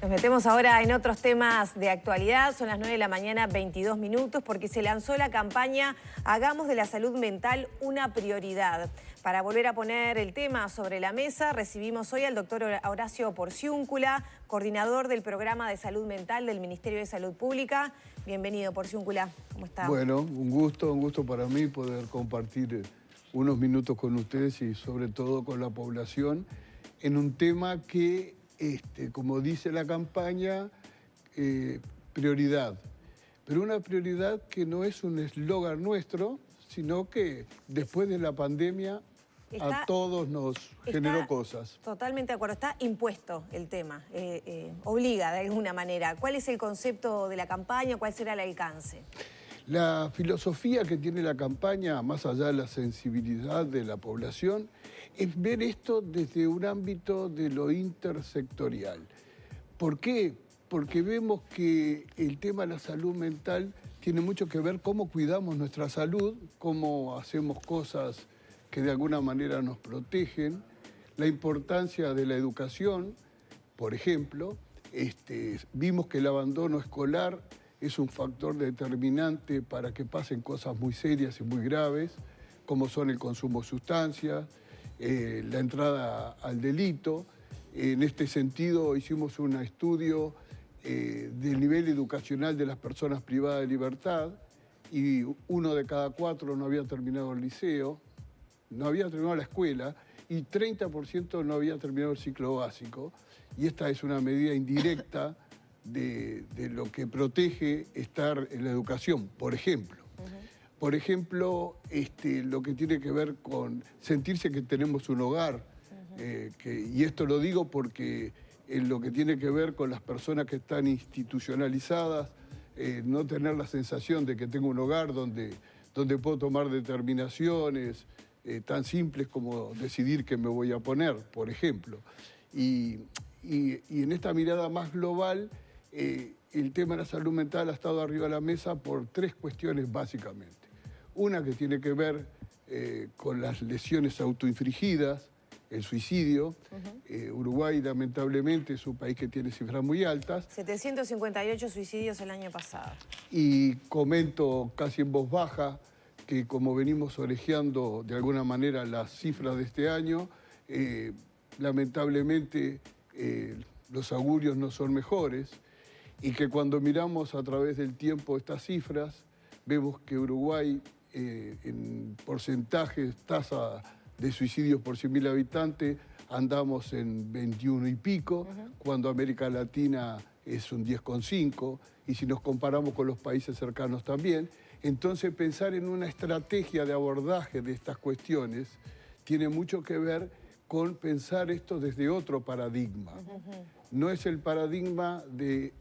Nos metemos ahora en otros temas de actualidad. Son las 9 de la mañana, 22 minutos, porque se lanzó la campaña Hagamos de la salud mental una prioridad. Para volver a poner el tema sobre la mesa, recibimos hoy al doctor Horacio Porciúncula, coordinador del programa de salud mental del Ministerio de Salud Pública. Bienvenido, Porciúncula. ¿Cómo está? Bueno, un gusto para mí poder compartir unos minutos con ustedes y sobre todo con la población en un tema que, como dice la campaña, prioridad. Pero una prioridad que no es un eslogan nuestro, sino que después de la pandemia a todos nos generó cosas. Totalmente de acuerdo. Está impuesto el tema, obliga de alguna manera. ¿Cuál es el concepto de la campaña? ¿Cuál será el alcance? La filosofía que tiene la campaña, más allá de la sensibilidad de la población, es ver esto desde un ámbito de lo intersectorial. ¿Por qué? Porque vemos que el tema de la salud mental tiene mucho que ver cómo cuidamos nuestra salud, cómo hacemos cosas que de alguna manera nos protegen, la importancia de la educación, por ejemplo. Vimos que el abandono escolar es un factor determinante para que pasen cosas muy serias y muy graves, como son el consumo de sustancias, la entrada al delito. En este sentido hicimos un estudio del nivel educacional de las personas privadas de libertad y 1 de cada 4 no había terminado el liceo, no había terminado la escuela y 30% no había terminado el ciclo básico. Y esta es una medida indirecta de lo que protege estar en la educación, por ejemplo. Por ejemplo, lo que tiene que ver con sentirse que tenemos un hogar. Y esto lo digo porque en lo que tiene que ver con las personas que están institucionalizadas, no tener la sensación de que tengo un hogar donde puedo tomar determinaciones tan simples como decidir qué me voy a poner, por ejemplo. Y en esta mirada más global, el tema de la salud mental ha estado arriba de la mesa por 3 cuestiones básicamente. Una que tiene que ver con las lesiones autoinfligidas, el suicidio. Uruguay, lamentablemente, es un país que tiene cifras muy altas. 758 suicidios el año pasado. Y comento casi en voz baja que como venimos orejeando de alguna manera las cifras de este año, lamentablemente los augurios no son mejores y que cuando miramos a través del tiempo estas cifras, vemos que Uruguay en porcentajes, tasa de suicidios por 100.000 habitantes, andamos en 21 y pico, cuando América Latina es un 10,5, y si nos comparamos con los países cercanos también. Entonces pensar en una estrategia de abordaje de estas cuestiones tiene mucho que ver con pensar esto desde otro paradigma. No es el paradigma de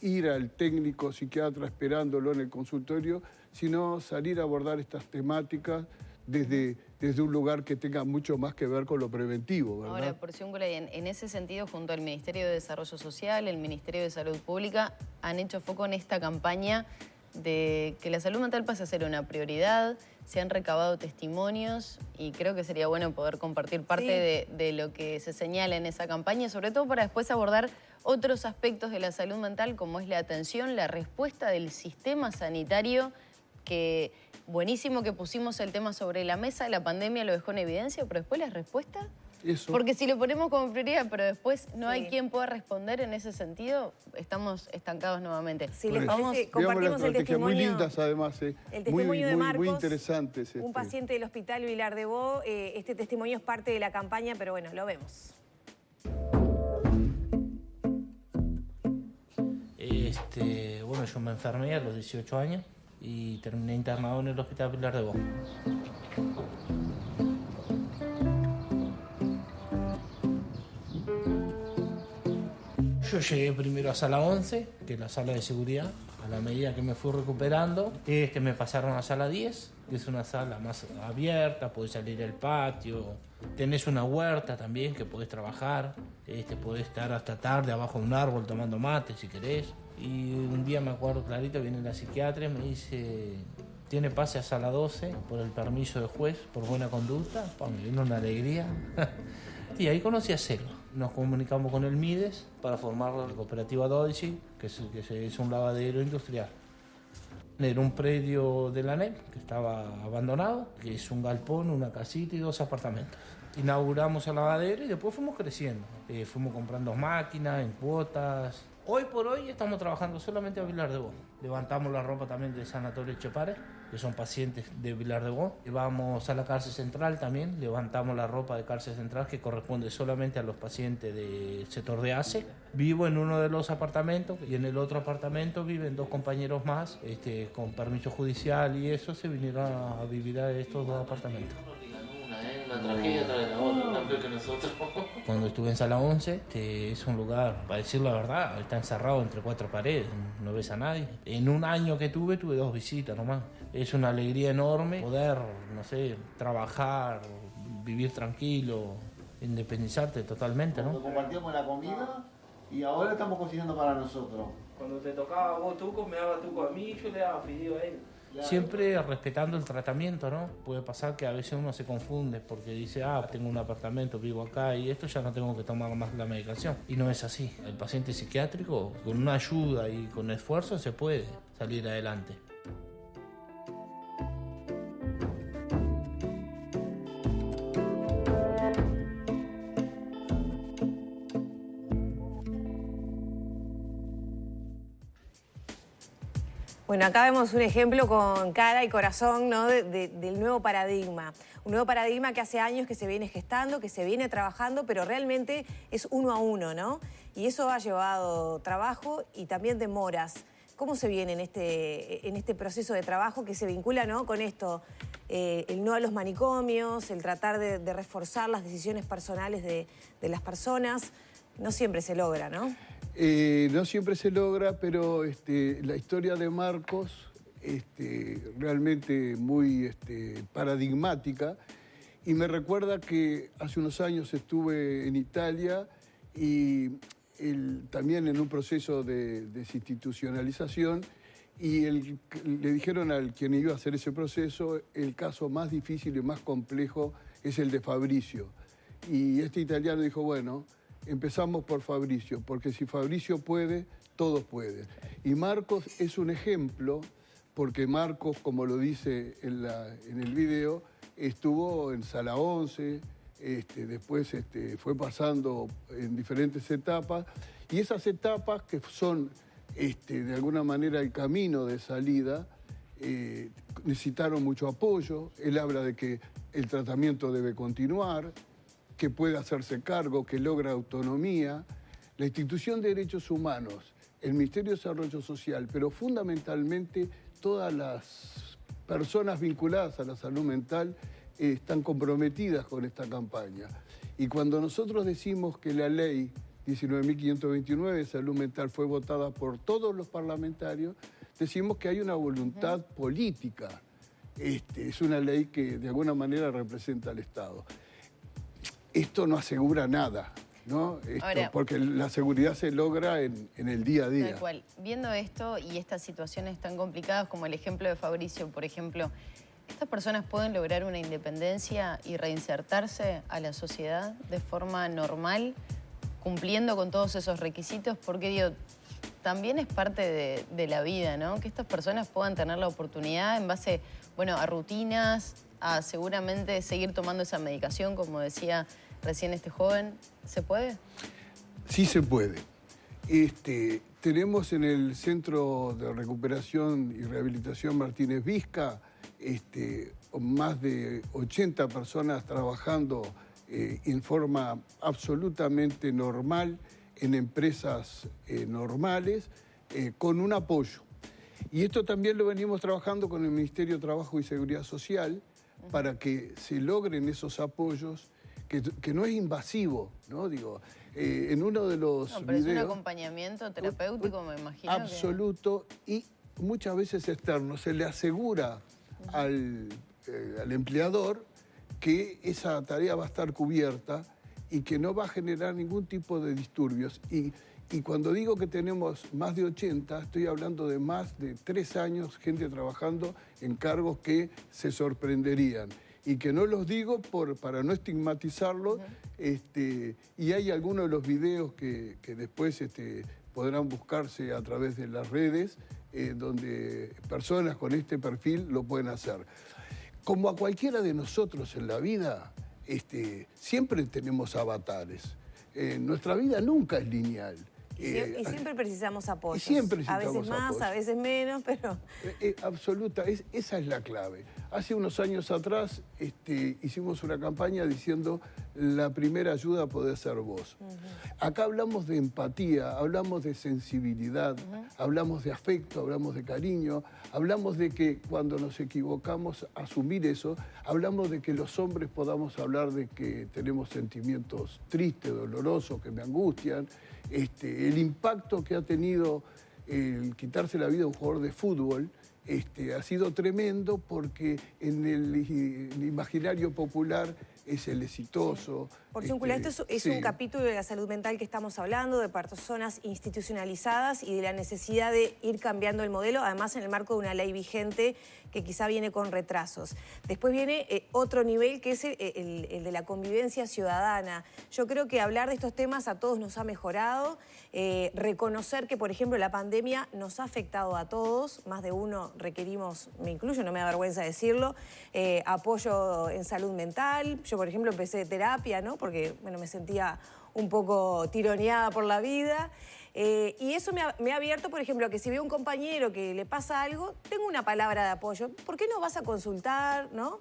ir al técnico psiquiatra esperándolo en el consultorio, sino salir a abordar estas temáticas desde un lugar que tenga mucho más que ver con lo preventivo, ¿verdad? Ahora, Porciúncula, en ese sentido, junto al Ministerio de Desarrollo Social, el Ministerio de Salud Pública, han hecho foco en esta campaña de que la salud mental pase a ser una prioridad. Se han recabado testimonios y creo que sería bueno poder compartir parte de lo que se señala en esa campaña, sobre todo para después abordar otros aspectos de la salud mental, como es la atención, la respuesta del sistema sanitario, que buenísimo que pusimos el tema sobre la mesa, la pandemia lo dejó en evidencia, pero después la respuesta... Eso. Porque si lo ponemos como prioridad, pero después no hay quien pueda responder en ese sentido, estamos estancados nuevamente. Si les parece, compartimos el testimonio. Muy lindas además, El testimonio de Marcos, muy interesantes. Un paciente del Hospital Vilar de Bo. Este testimonio es parte de la campaña, pero bueno, lo vemos. Bueno, yo me enfermé a los 18 años y terminé internado en el Hospital Vilar de Bo. Yo llegué primero a sala 11, que es la sala de seguridad. A la medida que me fui recuperando, me pasaron a sala 10, que es una sala más abierta, podés salir al patio. Tenés una huerta también que podés trabajar. Podés estar hasta tarde abajo de un árbol tomando mate si querés. Y un día me acuerdo clarito, viene la psiquiatra y me dice: tiene pase a sala 12 por el permiso del juez, por buena conducta. Me vino una alegría. Y ahí conocí a Selva. nos comunicamos con el Mides para formar la cooperativa Dodici, que es un lavadero industrial. Era un predio de la ANEP que estaba abandonado, que es un galpón, una casita y 2 apartamentos. Inauguramos el lavadero y después fuimos creciendo. Fuimos comprando máquinas en cuotas. Hoy por hoy estamos trabajando solamente a Vilar de Bo. Levantamos la ropa también del Sanatorio Echepare, que son pacientes de Vilar de Bo. Vamos a la cárcel central también, levantamos la ropa de cárcel central que corresponde solamente a los pacientes del sector de ACE. Vivo en uno de los apartamentos y en el otro apartamento viven 2 compañeros más con permiso judicial y eso se vinieron a vivir a estos 2 apartamentos. Una tragedia tras la otra, una peor que nosotros. Cuando estuve en Sala 11, es un lugar, para decir la verdad, está encerrado entre 4 paredes, no ves a nadie. En un año que tuve 2 visitas nomás. Es una alegría enorme poder, no sé, trabajar, vivir tranquilo, independizarte totalmente, ¿no? Cuando compartíamos la comida y ahora estamos cocinando para nosotros. Cuando te tocaba vos tuco, me daba tuco a mí, yo le daba fideo a él. Siempre respetando el tratamiento, ¿no? Puede pasar que a veces uno se confunde porque dice, tengo un apartamento, vivo acá y esto ya no tengo que tomar más la medicación. Y no es así. El paciente psiquiátrico, con una ayuda y con esfuerzo, se puede salir adelante. Bueno, acá vemos un ejemplo con cara y corazón, ¿no? del nuevo paradigma. Un nuevo paradigma que hace años que se viene gestando, que se viene trabajando, pero realmente es 1 a 1, ¿no? Y eso ha llevado trabajo y también demoras. ¿Cómo se viene en este proceso de trabajo que se vincula, ¿no? con esto? El no a los manicomios, el tratar de reforzar las decisiones personales de las personas. No siempre se logra, ¿no? No siempre se logra, pero la historia de Marcos realmente muy paradigmática y me recuerda que hace unos años estuve en Italia y también en un proceso de desinstitucionalización y le dijeron al quien iba a hacer ese proceso el caso más difícil y más complejo es el de Fabricio. Y este italiano dijo, bueno, empezamos por Fabricio, porque si Fabricio puede, todos pueden. Y Marcos es un ejemplo, porque Marcos, como lo dice en el video, estuvo en Sala 11, después fue pasando en diferentes etapas, y esas etapas que son de alguna manera el camino de salida, necesitaron mucho apoyo. Él habla de que el tratamiento debe continuar, que puede hacerse cargo, que logra autonomía. La institución de derechos humanos, el Ministerio de Desarrollo Social, pero fundamentalmente todas las personas vinculadas a la salud mental están comprometidas con esta campaña. Y cuando nosotros decimos que la ley 19.529 de salud mental fue votada por todos los parlamentarios, decimos que hay una voluntad política. Es una ley que de alguna manera representa al Estado. Esto no asegura nada, ¿no? Ahora, porque la seguridad se logra en el día a día. Tal cual. Viendo esto y estas situaciones tan complicadas como el ejemplo de Fabricio, por ejemplo, ¿estas personas pueden lograr una independencia y reinsertarse a la sociedad de forma normal, cumpliendo con todos esos requisitos? Porque, digo, también es parte de la vida, ¿no? Que estas personas puedan tener la oportunidad en base, bueno, a rutinas, a seguramente seguir tomando esa medicación, como decía recién este joven. ¿Se puede? Sí se puede. Tenemos en el Centro de Recuperación y Rehabilitación Martínez Vizca más de 80 personas trabajando en forma absolutamente normal, en empresas normales, con un apoyo. Y esto también lo venimos trabajando con el Ministerio de Trabajo y Seguridad Social, para que se logren esos apoyos, que no es invasivo, ¿no? Digo, en uno de los pero videos, es un acompañamiento terapéutico, me imagino. Absoluto, y muchas veces externo. Se le asegura al empleador que esa tarea va a estar cubierta y que no va a generar ningún tipo de disturbios. Y cuando digo que tenemos más de 80, estoy hablando de más de 3 años, gente trabajando en cargos que se sorprenderían. y que no los digo para no estigmatizarlos, y hay algunos de los videos que después podrán buscarse a través de las redes, donde personas con este perfil lo pueden hacer. Como a cualquiera de nosotros en la vida, siempre tenemos avatares. Nuestra vida nunca es lineal. Y siempre precisamos apoyos. A veces más, a veces menos, pero... Absoluta, esa es la clave. Hace unos años atrás hicimos una campaña diciendo la primera ayuda puede ser vos. Acá hablamos de empatía, hablamos de sensibilidad, hablamos de afecto, hablamos de cariño, hablamos de que cuando nos equivocamos asumir eso, hablamos de que los hombres podamos hablar de que tenemos sentimientos tristes, dolorosos, que me angustian. El impacto que ha tenido el quitarse la vida a un jugador de fútbol ha sido tremendo, porque en el imaginario popular es el exitoso. Por esto es un capítulo de la salud mental que estamos hablando, de personas institucionalizadas y de la necesidad de ir cambiando el modelo, además en el marco de una ley vigente que quizá viene con retrasos. Después viene otro nivel, que es el de la convivencia ciudadana. Yo creo que hablar de estos temas a todos nos ha mejorado, reconocer que, por ejemplo, la pandemia nos ha afectado a todos, más de uno requerimos, me incluyo, no me da vergüenza decirlo, apoyo en salud mental. Yo, por ejemplo, empecé terapia, ¿no? Porque bueno, me sentía un poco tironeada por la vida. Y eso me ha abierto, por ejemplo, que si veo un compañero que le pasa algo, tengo una palabra de apoyo. ¿Por qué no vas a consultar, no?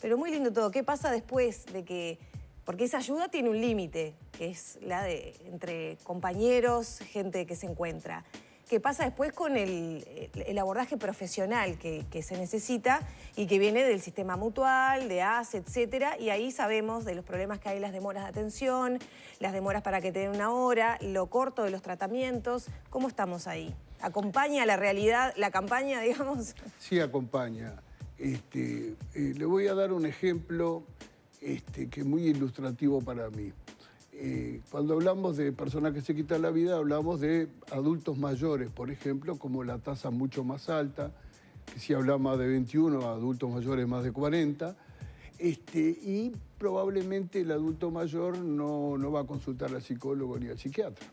Pero muy lindo todo. ¿Qué pasa después de que...? Porque esa ayuda tiene un límite, que es la de entre compañeros, gente que se encuentra. ¿Qué pasa después con el abordaje profesional que se necesita y que viene del sistema mutual, de ACE, etcétera? Y ahí sabemos de los problemas que hay, las demoras de atención, las demoras para que te den una hora, lo corto de los tratamientos. ¿Cómo estamos ahí? ¿Acompaña la realidad, la campaña, digamos? Sí, acompaña. Le voy a dar un ejemplo que es muy ilustrativo para mí. Cuando hablamos de personas que se quitan la vida, hablamos de adultos mayores, por ejemplo, como la tasa mucho más alta, que si hablamos de 21, adultos mayores más de 40, y probablemente el adulto mayor no va a consultar al psicólogo ni al psiquiatra,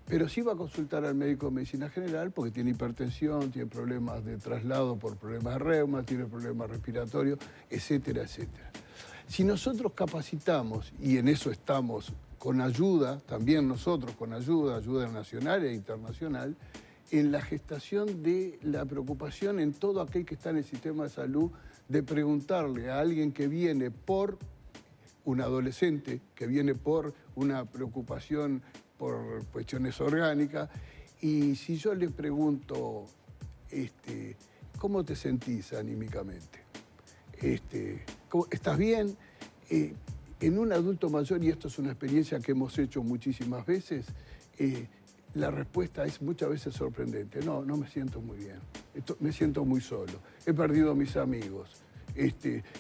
pero sí va a consultar al médico de medicina general porque tiene hipertensión, tiene problemas de traslado por problemas de reuma, tiene problemas respiratorios, etcétera, etcétera. Si nosotros capacitamos, y en eso estamos con ayuda, también nosotros con ayuda nacional e internacional, en la gestación de la preocupación en todo aquel que está en el sistema de salud, de preguntarle a alguien que viene por un adolescente, que viene por una preocupación por cuestiones orgánicas, y si yo le pregunto, ¿cómo te sentís anímicamente? ¿Estás bien? En un adulto mayor, y esto es una experiencia que hemos hecho muchísimas veces, la respuesta es muchas veces sorprendente. No me siento muy bien, me siento muy solo, he perdido a mis amigos.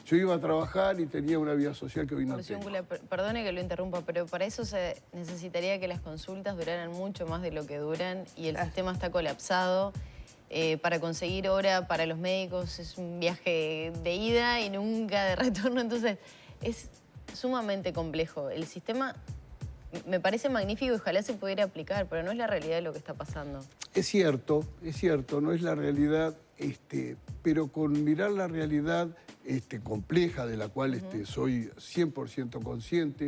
Yo iba a trabajar y tenía una vida social que hoy no tengo. Perdone que lo interrumpa, pero para eso se necesitaría que las consultas duraran mucho más de lo que duran y el sistema está colapsado. Para conseguir hora para los médicos es un viaje de ida y nunca de retorno, entonces es sumamente complejo. El sistema me parece magnífico y ojalá se pudiera aplicar, pero no es la realidad de lo que está pasando. Es cierto, no es la realidad, pero con mirar la realidad compleja, de la cual soy 100% consciente,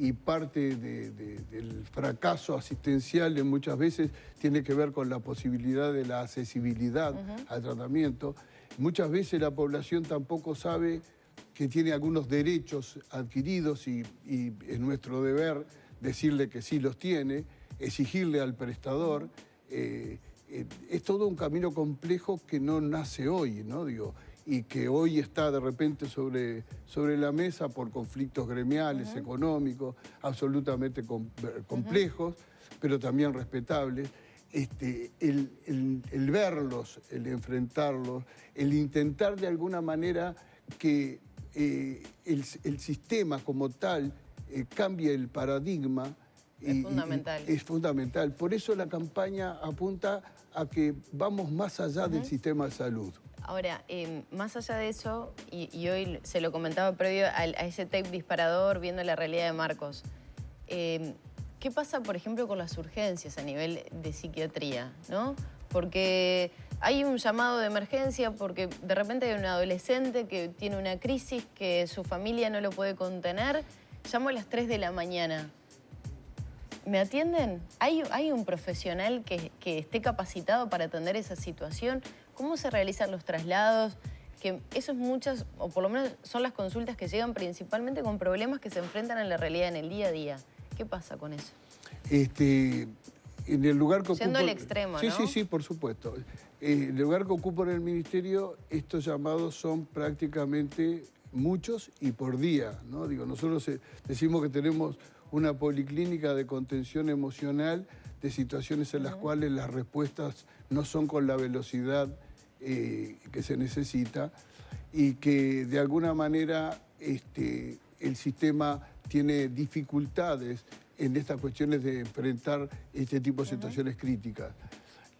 y parte del fracaso asistencial muchas veces tiene que ver con la posibilidad de la accesibilidad al tratamiento. Muchas veces la población tampoco sabe que tiene algunos derechos adquiridos y es nuestro deber decirle que sí los tiene, exigirle al prestador. Es todo un camino complejo que no nace hoy, ¿no? Y que hoy está de repente sobre la mesa por conflictos gremiales, económicos, absolutamente complejos, pero también respetables. El verlos, el enfrentarlos, el intentar de alguna manera que el sistema como tal cambie el paradigma, Es fundamental. Es fundamental. Por eso la campaña apunta a que vamos más allá del sistema de salud. Ahora, más allá de eso, y hoy se lo comentaba previo a ese tape disparador, viendo la realidad de Marcos, ¿qué pasa, por ejemplo, con las urgencias a nivel de psiquiatría, ¿no? Porque hay un llamado de emergencia porque de repente hay un adolescente que tiene una crisis que su familia no lo puede contener. Llamo a las 3 de la mañana. ¿Me atienden? ¿Hay un profesional que esté capacitado para atender esa situación? ¿Cómo se realizan los traslados? Que eso es muchas, o por lo menos son las consultas que llegan principalmente con problemas que se enfrentan en la realidad, en el día a día. ¿Qué pasa con eso? En el lugar que Yendo al extremo, sí, ¿no? Sí, por supuesto. El lugar que ocupo en el ministerio, estos llamados son prácticamente muchos y por día, ¿no? Digo, nosotros decimos que tenemos una policlínica de contención emocional de situaciones en las cuales las respuestas no son con la velocidad que se necesita y que de alguna manera el sistema tiene dificultades en estas cuestiones de enfrentar este tipo de situaciones críticas.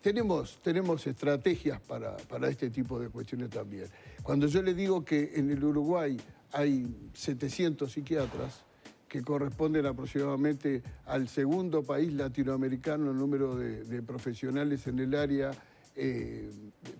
Tenemos estrategias para este tipo de cuestiones también. Cuando yo le digo que en el Uruguay hay 700 psiquiatras, que corresponden aproximadamente al segundo país latinoamericano en número de profesionales en el área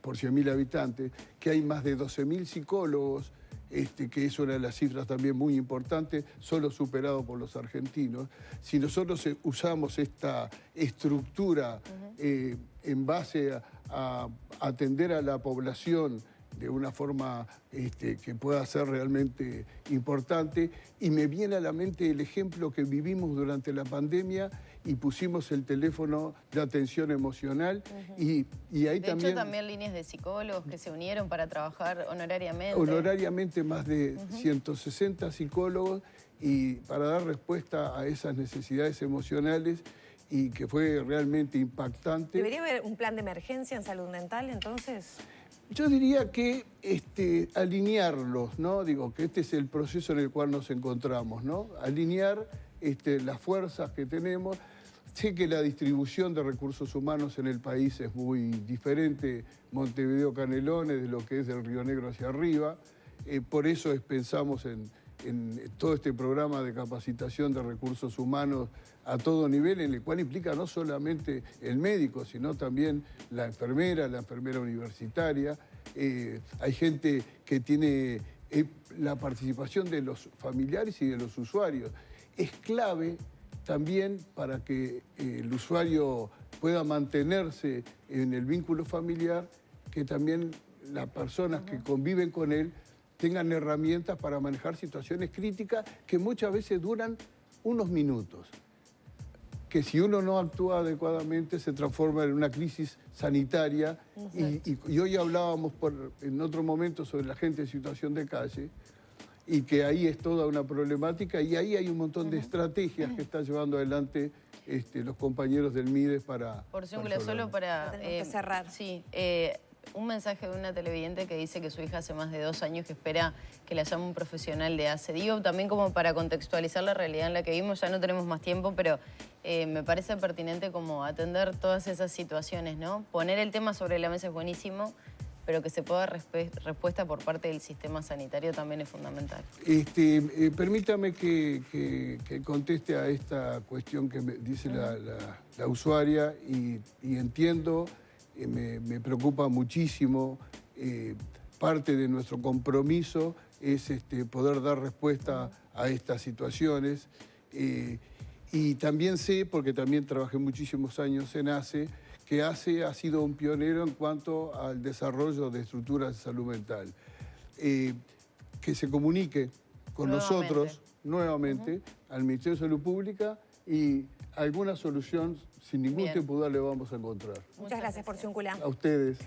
por 100.000 habitantes, que hay más de 12.000 psicólogos, que es una de las cifras también muy importantes, solo superado por los argentinos. Si nosotros usamos esta estructura en base a atender a la población de una forma que pueda ser realmente importante, y me viene a la mente el ejemplo que vivimos durante la pandemia y pusimos el teléfono de atención emocional y ahí de hecho, también líneas de psicólogos que se unieron para trabajar honorariamente. Honorariamente más de 160 psicólogos y para dar respuesta a esas necesidades emocionales y que fue realmente impactante. ¿Debería haber un plan de emergencia en salud mental entonces? Yo diría que alinearlos, ¿no? Digo, que este es el proceso en el cual nos encontramos, ¿no? Alinear las fuerzas que tenemos. Sé que la distribución de recursos humanos en el país es muy diferente, Montevideo Canelones, de lo que es del Río Negro hacia arriba. Por eso pensamos en todo este programa de capacitación de recursos humanos a todo nivel, en el cual implica no solamente el médico, sino también la enfermera universitaria. Hay gente que tiene la participación de los familiares y de los usuarios. Es clave también para que el usuario pueda mantenerse en el vínculo familiar, que también las personas que conviven con él tengan herramientas para manejar situaciones críticas que muchas veces duran unos minutos, que si uno no actúa adecuadamente se transforma en una crisis sanitaria. Y hoy hablábamos en otro momento sobre la gente en situación de calle, y que ahí es toda una problemática, y ahí hay un montón de estrategias que están llevando adelante los compañeros del MIDES para... Por Zúñula, solo para... Tenemos que cerrar. Sí, un mensaje de una televidente que dice que su hija hace más de 2 años que espera que la llame un profesional de ACE. Digo, también como para contextualizar la realidad en la que vivimos, ya no tenemos más tiempo, pero me parece pertinente como atender todas esas situaciones, ¿no? Poner el tema sobre la mesa es buenísimo, pero que se pueda dar respuesta por parte del sistema sanitario también es fundamental. Permítame que conteste a esta cuestión que me dice la usuaria, y entiendo, me preocupa muchísimo. Parte de nuestro compromiso es poder dar respuesta a estas situaciones. Y también sé, porque también trabajé muchísimos años en ACE, que ACE ha sido un pionero en cuanto al desarrollo de estructuras de salud mental. Que se comunique con nosotros nuevamente al Ministerio de Salud Pública, y alguna solución sin ningún tipo de duda le vamos a encontrar. Muchas gracias por Zúñula. A ustedes.